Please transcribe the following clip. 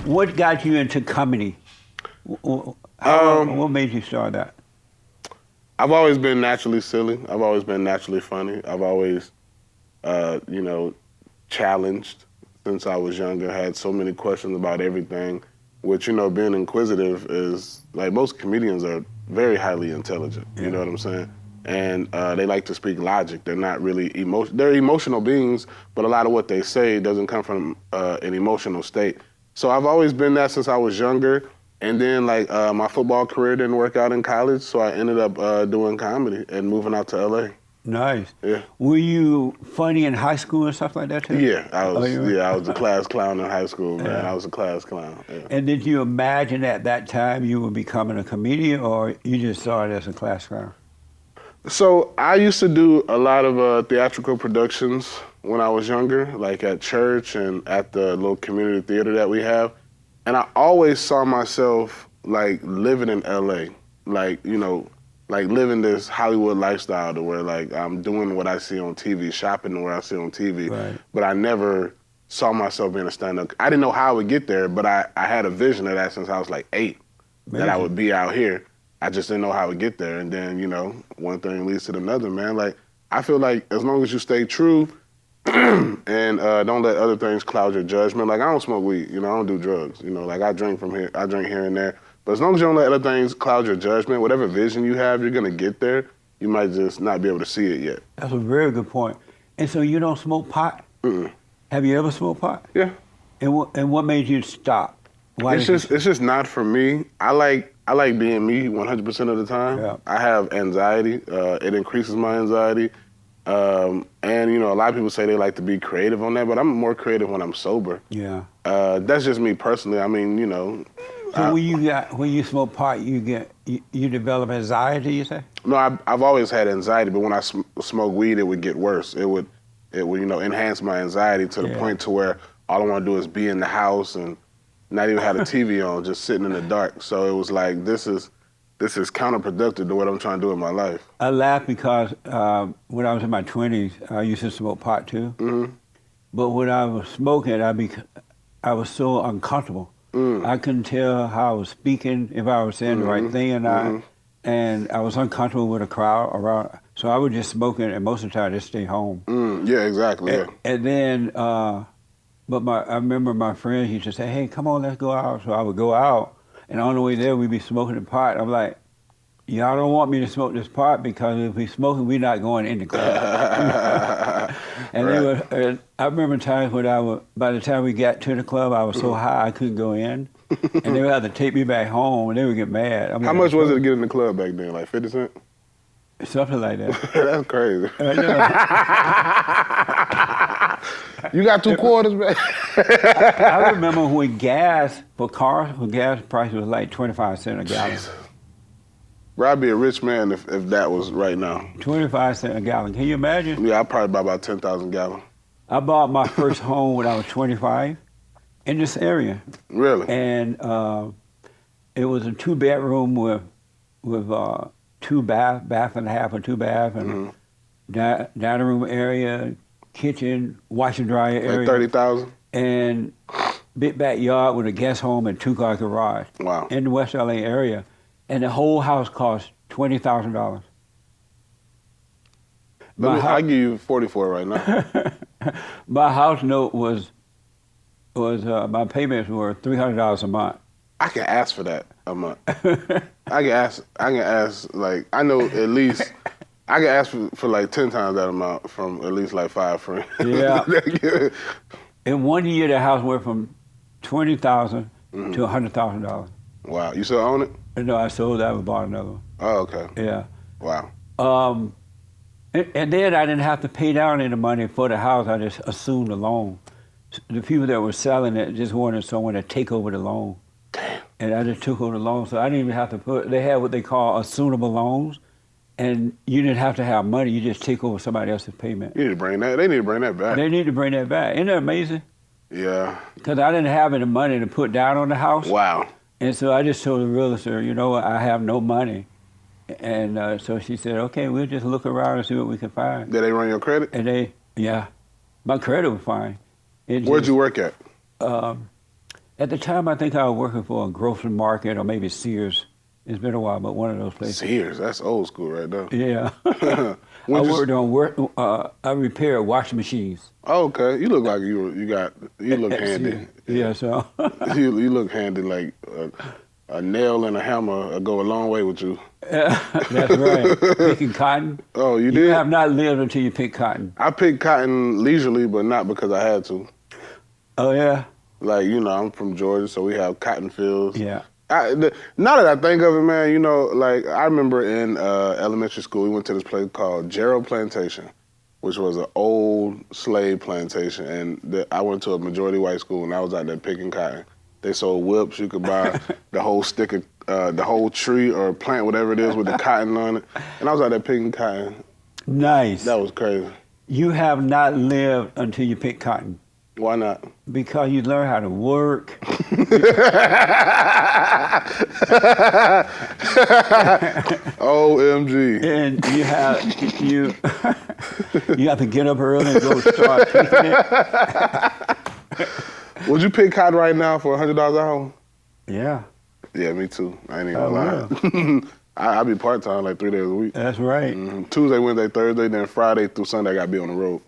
What got you into comedy? What made you start that? I've always been naturally silly. I've always been naturally funny. I've always, challenged since I was younger. Had so many questions about everything, which, being inquisitive is, like, most comedians are very highly intelligent, you know what I'm saying? And they like to speak logic. They're not really they're emotional beings, but a lot of what they say doesn't come from an emotional state. So I've always been that since I was younger. And then, like, my football career didn't work out in college, so I ended up doing comedy and moving out to LA. Nice. Yeah. Were you funny in high school and stuff like that too? Yeah, I was a class clown in high school, man. I was a class clown. Yeah. And did you imagine at that time you were becoming a comedian, or you just started as a class clown? So I used to do a lot of theatrical productions when I was younger, like at church and at the little community theater that we have. And I always saw myself, like, living in LA, like, like living this Hollywood lifestyle to where, like, I'm doing what I see on TV, shopping where I see on TV. Right. But I never saw myself being a stand-up. I didn't know how I would get there, but I had a vision of that since I was like 8, that I would be out here. I just didn't know how I would get there. And then, one thing leads to another, man. Like, I feel like as long as you stay true and don't let other things cloud your judgment. Like, I don't smoke weed, I don't do drugs. Like, I drink here and there. But as long as you don't let other things cloud your judgment, whatever vision you have, you're gonna get there. You might just not be able to see it yet. That's a very good point. And so you don't smoke pot? Mm-mm. Have you ever smoked pot? Yeah. And what made you stop? It's just not for me. I like being me 100% of the time. Yeah. I have anxiety. It increases my anxiety. And, a lot of people say they like to be creative on that, but I'm more creative when I'm sober. Yeah. That's just me personally. I mean, So when you smoke pot, you develop anxiety, you say? No, I've always had anxiety, but when I smoke weed, it would get worse. It would enhance my anxiety to the point to where all I want to do is be in the house and not even have the TV on, just sitting in the dark. So it was like, this is counterproductive to what I'm trying to do in my life. I laugh because when I was in my 20s, I used to smoke pot too. Mm-hmm. But when I was smoking, I was so uncomfortable. I couldn't tell how I was speaking, if I was saying the right thing or not. And I was uncomfortable with a crowd around. So I would just smoke it, and most of the time I just stay home. Yeah, exactly. And then, I remember my friend, he used to say, hey, come on, let's go out. So I would go out, and on the way there, we'd be smoking the pot. I'm like, y'all don't want me to smoke this pot because if we smoke it, we're not going in the club. And I remember times when by the time we got to the club, I was so high I couldn't go in. And they would have to take me back home, and they would get mad. How much was it to get in the club back then, like 50 cents? Something like that. That's crazy. You got 2 quarters, man. I remember when gas price was like 25 cents a gallon. Jesus. Bro, I'd be a rich man if that was right now. 25 cents a gallon. Can you imagine? Yeah, I'd probably buy about 10,000 gallons. I bought my first home when I was 25 in this area. Really? And it was a 2-bedroom with 2 bath and a half, and 2 bath, and dining room area, kitchen, washer dryer area. Like 30,000? And big backyard with a guest home and 2-car garage. Wow. In the West LA area. And the whole house cost $20,000. I'll give you 40 for it right now. My house note was my payments were $300 a month. I can ask for that a month. I can ask, like, I know at least, I can ask for like 10 times that amount from at least like 5 friends. Yeah. In 1 year, the house went from $20,000 to $100,000. Wow. You still own it? No, I sold that and bought another one. Oh, okay. Yeah. Wow. And then I didn't have to pay down any money for the house. I just assumed the loan. The people that were selling it just wanted someone to take over the loan. Damn. And I just took over the loan. So I didn't even have to they had what they call assumable loans. And you didn't have to have money. You just take over somebody else's payment. They need to bring that back. They need to bring that back. Isn't that amazing? Yeah. Because I didn't have any money to put down on the house. Wow. And so I just told the realtor, you know what, I have no money. And so she said, okay, we'll just look around and see what we can find. Did they run your credit? And my credit was fine. Where'd you work at? At the time, I think I was working for a grocery market or maybe Sears. It's been a while, but one of those places. Sears, that's old school right there. Yeah. When I you worked on I repaired washing machines. Oh, okay. You look like you look At handy. Sears. Yeah, so. You look handy like a nail and a hammer go a long way with you. That's right. Picking cotton. Oh, you You did? have not lived until you pick cotton. I picked cotton leisurely, but not because I had to. Oh, yeah? Like, you know, I'm from Georgia, so we have cotton fields. Yeah. Now that I think of it, man, you know, like I remember in elementary school, we went to this place called Gerald Plantation, which was an old slave plantation. And I went to a majority white school, and I was out there picking cotton. They sold whips. You could buy the whole stick of, the whole tree or plant, whatever it is, with the cotton on it. And I was out there picking cotton. Nice. That was crazy. You have not lived until you pick cotton. Why not? Because you learn how to work. OMG. And you you have to get up early and go start picking it. Would you pick cotton right now for $100 an hour? Yeah. Yeah, me too. I ain't even gonna lie. I be part-time like 3 days a week. That's right. Tuesday, Wednesday, Thursday, then Friday through Sunday I gotta be on the road.